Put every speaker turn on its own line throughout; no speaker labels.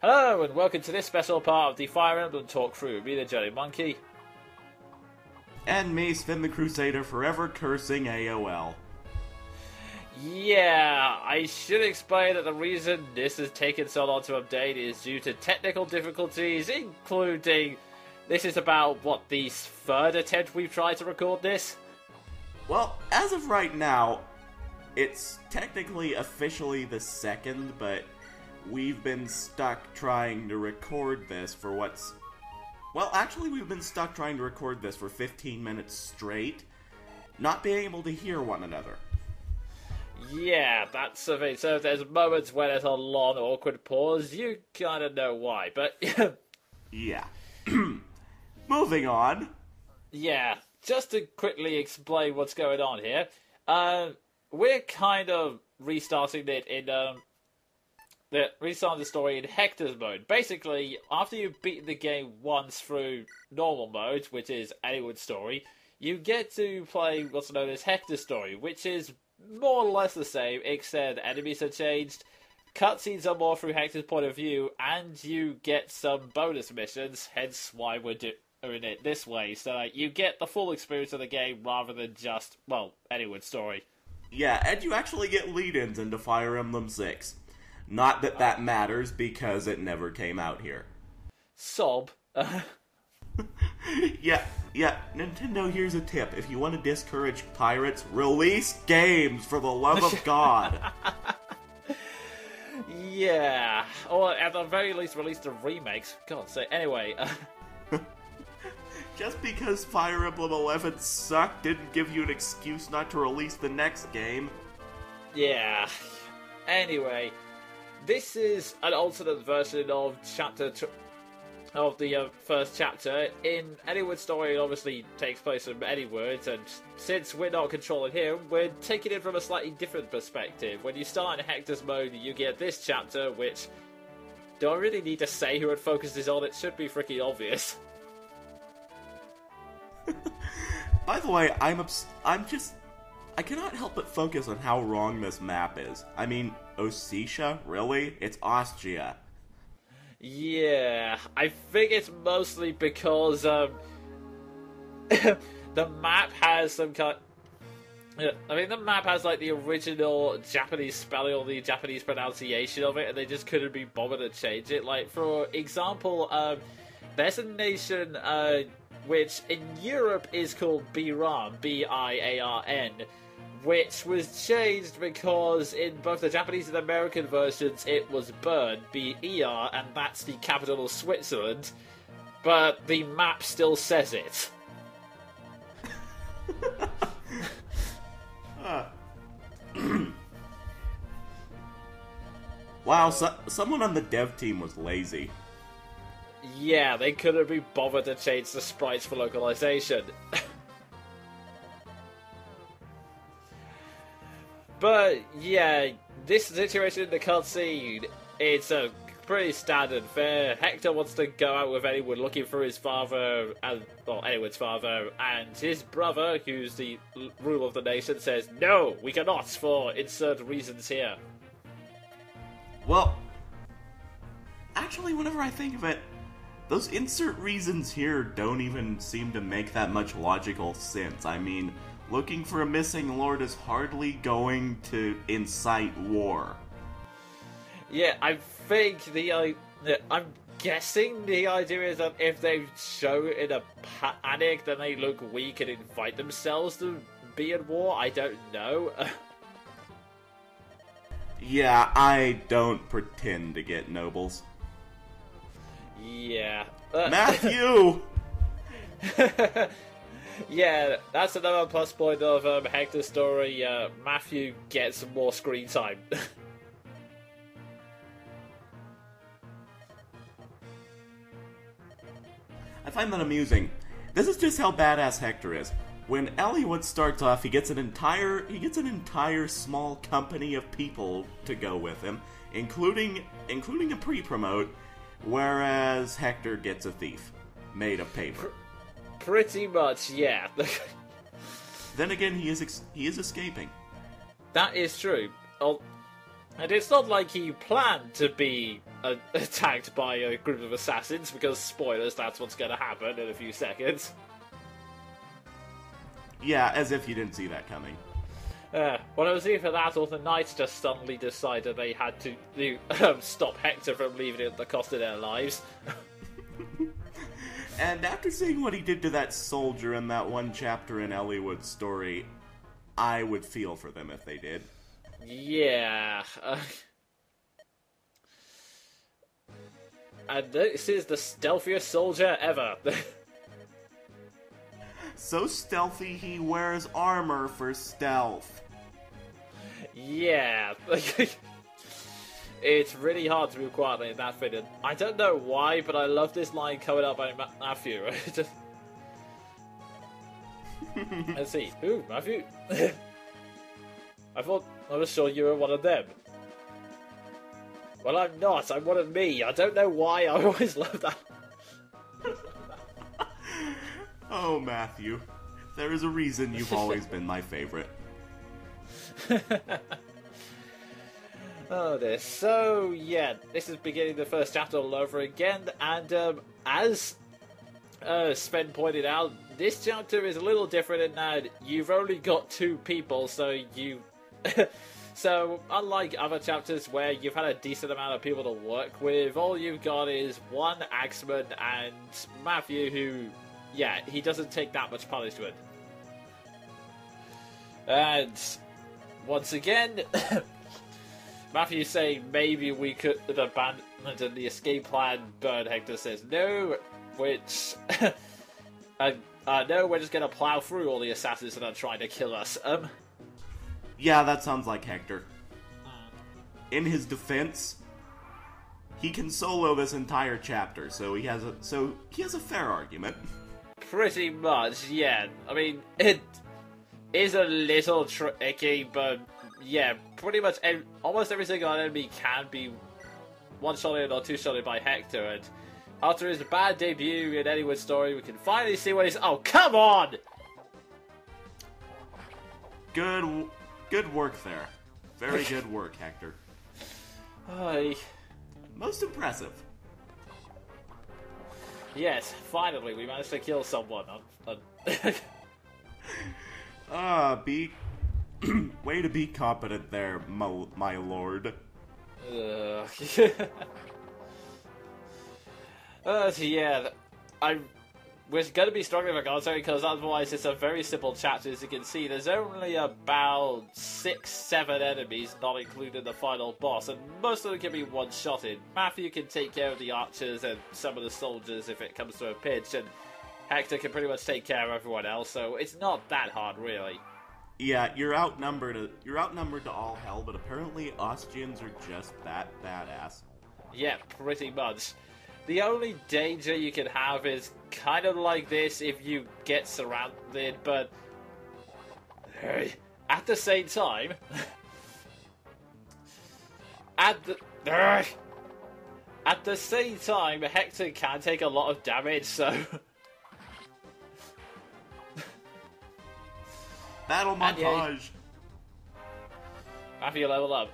Hello and welcome to this special part of the Fire Emblem Talkthrough. Me, the Jonin Monkey.
And me, Sven the Crusader, forever cursing AOL.
Yeah, I should explain that the reason this has taken so long to update is due to technical difficulties, including... This is about, the third attempt we've tried to record this?
Well, as of right now, it's technically officially the second, but we've been stuck trying to record this for what's... Well, actually, we've been stuck trying to record this for 15 minutes straight, not being able to hear one another.
Yeah, that's the thing. So if there's moments where there's a long, awkward pause, you kind of know why, but...
Yeah. Moving on.
Yeah, just to quickly explain what's going on here, we're kind of restarting it in, restarting the story in Hector's mode. Basically, after you've beaten the game once through normal mode, which is anyone's story, you get to play what's known as Hector's story, which is more or less the same, except enemies have changed, cutscenes are more through Hector's point of view, and you get some bonus missions, hence why we're doing it this way, so you get the full experience of the game rather than just, anyone's story.
Yeah, and you actually get lead-ins into Fire Emblem 6. Not that that matters, because it never came out here.
Sob.
Yeah, Nintendo, here's a tip. If you want to discourage pirates, release games, for the love of God.
Yeah, or at the very least release the remakes. God sake. Anyway,
Just because Fire Emblem 11 sucked didn't give you an excuse not to release the next game.
Yeah. Anyway, this is an alternate version of of the first chapter. In Anyone's story, it obviously takes place in Anywoods, and since we're not controlling him, we're taking it from a slightly different perspective. When you start in Hector's mode, you get this chapter, which... Do I really need to say who it focuses on? It should be freaking obvious.
By the way, I cannot help but focus on how wrong this map is. I mean, Ossetia? Really? It's Austria.
Yeah, I think it's mostly because, the map has some kind... I mean, the map has, the original Japanese spelling or the Japanese pronunciation of it, and they just couldn't be bothered to change it. For example, there's a nation, which in Europe is called Biran, B-I-A-R-N, which was changed because in both the Japanese and American versions it was Bern, B-E-R, and that's the capital of Switzerland, but the map still says it.
Wow, someone on the dev team was lazy.
Yeah, they couldn't be bothered to change the sprites for localization. But, yeah, this situation in the cutscene, it's a pretty standard fare. Hector wants to go out with anyone looking for his father, anyone's father, and his brother, who's the ruler of the nation, says, no, we cannot, for insert reasons here.
Well, actually, whenever I think of it, those insert reasons here don't even seem to make that much logical sense. I mean, looking for a missing lord is hardly going to incite war.
Yeah, I think I'm guessing the idea is that if they show in a panic, then they look weak and invite themselves to be in war. I don't know.
Yeah, I don't pretend to get nobles.
Yeah.
Matthew!
Yeah, that's another plus point of Hector's story. Matthew gets more screen time.
I find that amusing. This is just how badass Hector is. When Eliwood starts off, he gets an entire small company of people to go with him, including a pre-promote, whereas Hector gets a thief made of paper.
Pretty much, yeah.
Then again, he is escaping.
That is true. And it's not like he planned to be attacked by a group of assassins, because, spoilers, that's what's going to happen in a few seconds.
Yeah, as if you didn't see that coming.
Well, it was either that or the knights just suddenly decided they had to stop Hector from leaving at the cost of their lives.
And after seeing what he did to that soldier in that one chapter in Elliewood's story, I would feel for them if they did.
Yeah. And this is the stealthiest soldier ever.
So stealthy he wears armor for stealth.
Yeah. It's really hard to move quietly in that thing. And I don't know why, but I love this line coming up by Matthew. Just... Let's see. Ooh, Matthew. I thought I was sure you were one of them. Well, I'm not. I'm one of me. I don't know why. I always love that.
Oh, Matthew. There is a reason you've always been my favorite.
Oh, dear. So, yeah, this is beginning the first chapter all over again, and as Sven pointed out, this chapter is a little different in that you've only got 2 people, so you... So, unlike other chapters where you've had a decent amount of people to work with, all you've got is one axeman and Matthew, who, yeah, he doesn't take that much punishment. And, once again, Matthew's saying maybe we could abandon the escape plan, but Hector says no, which... no, we're just gonna plow through all the assassins that are trying to kill us.
Yeah, that sounds like Hector. In his defense, he can solo this entire chapter, so he has a fair argument.
Pretty much, yeah. I mean, it is a little tricky, but yeah, pretty much almost every single enemy can be one-shotted or two-shotted by Hector, and after his bad debut in Elliewood's story, we can finally see what he's... Oh, come on!
Good work there. Very good work, Hector. Most impressive.
Yes, finally, we managed to kill someone.
Way to be competent there, my lord.
Yeah, we're going to be struggling with commentary because otherwise it's a very simple chapter. As you can see, there's only about 6-7 enemies, not including the final boss, and most of them can be one-shotted. Matthew can take care of the archers and some of the soldiers if it comes to a pinch, and Hector can pretty much take care of everyone else, so it's not that hard, really.
Yeah, you're outnumbered to all hell, but apparently Austrians are just that badass.
Yeah, pretty much. The only danger you can have is kind of like this if you get surrounded, but at the same time, at the same time, Hector can take a lot of damage, so...
Battle montage!
After you level up.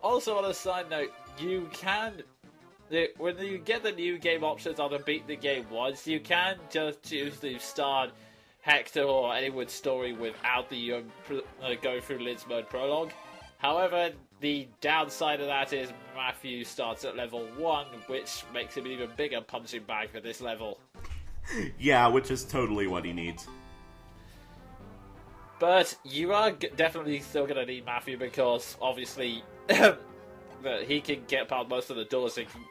Also, on a side note, you can... When you get the new game options on the beat the game once, you can just choose to start Hector or Elliewood's story without the going through Lid's mode prologue. However, the downside of that is Matthew starts at level 1, which makes him an even bigger punching bag for this level.
Yeah, which is totally what he needs.
But you are definitely still going to need Matthew because, obviously, he can get past most of the doors and can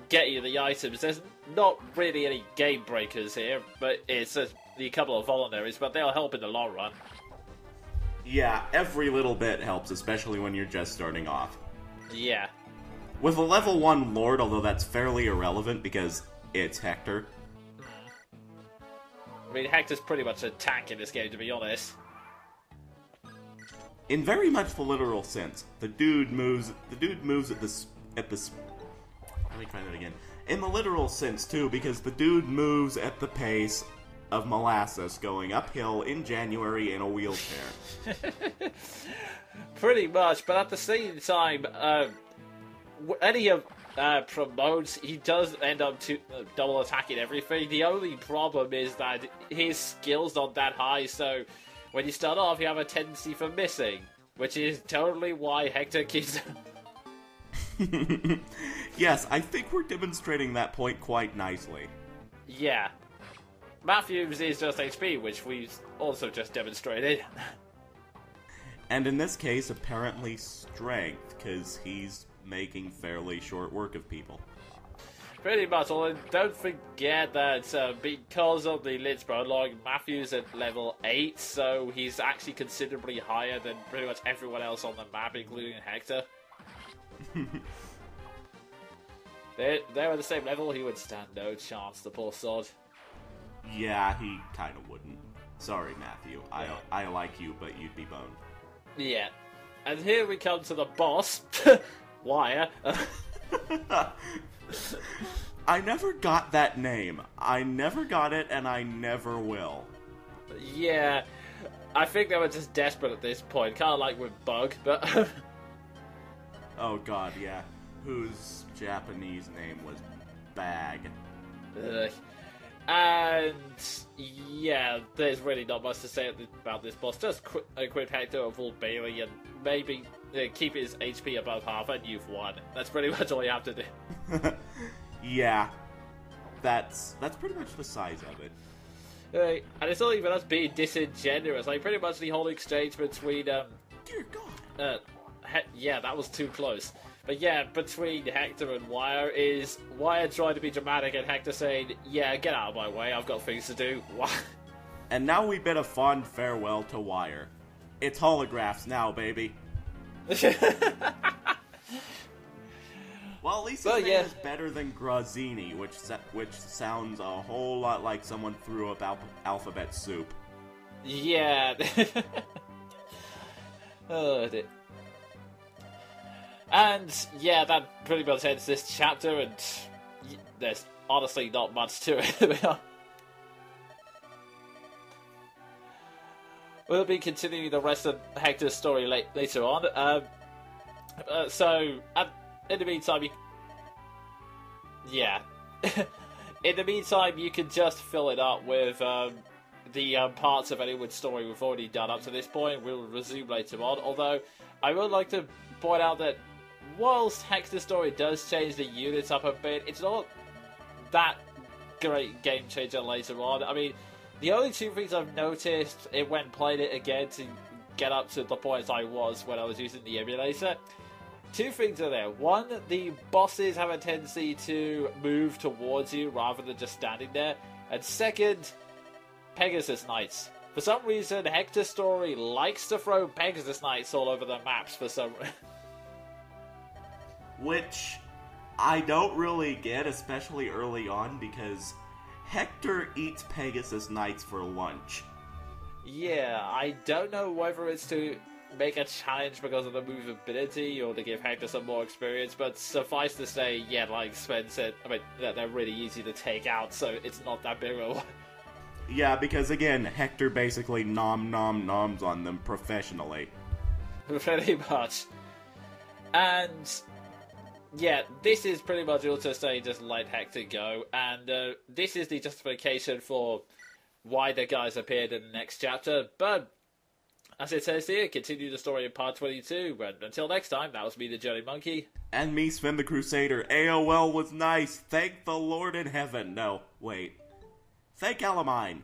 get you the items. There's not really any game breakers here, but it's a couple of voluntaries, but they'll help in the long run.
Yeah, every little bit helps, especially when you're just starting off.
Yeah.
With a level 1 Lord, although that's fairly irrelevant because it's Hector.
I mean, Hector's pretty much a tank in this game, to be honest.
In very much the literal sense, the dude moves at this. Let me try that again. In the literal sense too, because the dude moves at the pace of molasses going uphill in January in a wheelchair.
Pretty much, but at the same time, any of promotes, he does end up double attacking everything. The only problem is that his skill's not that high, so when you start off, you have a tendency for missing, which is totally why Hector keeps...
Yes, I think we're demonstrating that point quite nicely.
Yeah. Matthews is just HP, which we've also just demonstrated.
And in this case, apparently strength, because he's making fairly short work of people.
Pretty much, although don't forget that because of the Lid's Prologue, Matthews at level 8, so he's actually considerably higher than pretty much everyone else on the map, including Hector. They were the same level, he would stand no chance, the poor sod.
Yeah, he kind of wouldn't. Sorry, Matthew. I like you, but you'd be boned.
Yeah. And here we come to the boss, Wire.
I never got that name. I never got it, and I never will.
Yeah. I think they were just desperate at this point, kind of like with Bug, but...
Oh god, yeah. Whose Japanese name was Bag.
And yeah, there's really not much to say about this boss. Just equip Hector with full Bailey and maybe keep his HP above half and you've won. That's pretty much all you have to do.
Yeah. That's pretty much the size of it.
And it's not even us being disingenuous. Like, pretty much the whole exchange between...
Dear God.
Yeah, that was too close. But yeah, between Hector and Wire is Wire trying to be dramatic and Hector saying, yeah, get out of my way, I've got things to do.
And now we bid a fond farewell to Wire. It's holographs now, baby. Well, at least his name is better than Grazzini, which sounds a whole lot like someone threw up alphabet soup.
Yeah. Oh, dear. And yeah, that pretty much ends this chapter, and there's honestly not much to it. We'll be continuing the rest of Hector's story later on. In the meantime, in the meantime, you can just fill it up with the parts of anyone's story we've already done up to this point. We'll resume later on. Although I would like to point out that whilst Hector's story does change the units up a bit, it's not that great game changer later on. I mean, the only two things I've noticed when playing it again to get up to the points I was when I was using the emulator, two things are there. One, the bosses have a tendency to move towards you rather than just standing there. And second, Pegasus Knights. For some reason, Hector's story likes to throw Pegasus Knights all over the maps for some reason.
Which I don't really get, especially early on, because Hector eats Pegasus Knights for lunch.
Yeah, I don't know whether it's to make a challenge because of the movability or to give Hector some more experience, but suffice to say, yeah, like Sven said, I mean, they're really easy to take out, so it's not that big of a...
Yeah, because again, Hector basically noms on them professionally.
Pretty much. And yeah, this is pretty much all to say just let Hector go, and this is the justification for why the guys appeared in the next chapter, but as it says here, continue the story in part 22, and until next time, that was me, the Johnny Monkey.
And me, Sven the Crusader. AOL was nice. Thank the Lord in heaven. No, wait. Thank Alamine.